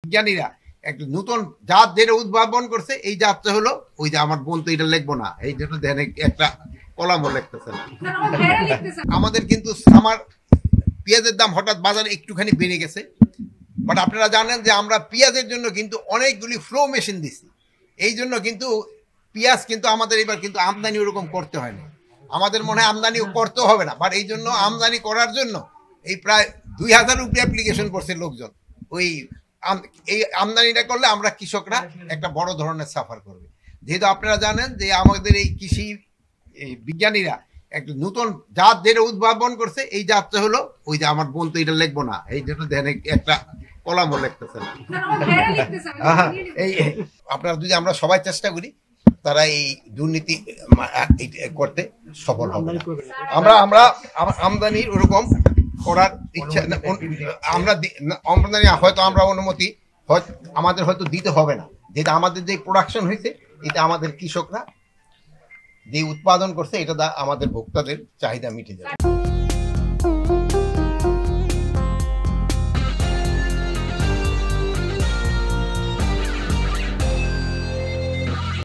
বিজ্ঞানীরা একটা নতুন জাত যেটা উদ্ভাবন করছে, এই জাতটা হলো ওই যে আমার বোন তো এটা লিখবো না, এই জন্য দেখেন একটা কলামও লিখতেছে না। আমাদের কিন্তু আমার পেঁয়াজের দাম হঠাৎ বাজারে একটুখানি বেড়ে গেছে, বাট আপনারা জানেন যে আমরা পেঁয়াজের জন্য কিন্তু অনেকগুলি ফ্লো মেশিন দিছি। এই জন্য কিন্তু পেঁয়াজ কিন্তু আমাদের এবার কিন্তু আমদানি ওরকম করতে হয় না, আমাদের মনে হয় আমদানি করতে হবে না, বাট এই জন্য আমদানি করার জন্য এই প্রায় 2000 রুপি অ্যাপ্লিকেশন করছে লোকজন। ওই এই আমদানিটা করলে আমরা কৃষকরা একটা বড় ধরনের সাফার করবে। যেহেতু আপনারা জানেন যে আমাদের এই কৃষি বিজ্ঞানীরা একটা নতুন জাত যেটা উদ্ভাবন করছে, এই জাতটা হলো ওই যে আমার বোন তো এটা লিখবো না, এই জন্য দেখেন একটা কলামও লিখতেছে না। এই আপনারা যদি আমরা সবাই চেষ্টা করি, তারা এই দুর্নীতি করতে সফল হবে। আমরা আমরা আমদানির ওরকম করার ইচ্ছা, আমরা আমদানি হয়তো আমরা অনুমতি আমাদের হয়তো দিতে হবে না, যেটা আমাদের যে প্রোডাকশন হয়েছে এটা আমাদের কৃষকরা যে উৎপাদন করছে এটা আমাদের ভোক্তাদের চাহিদা মিটে যাবে।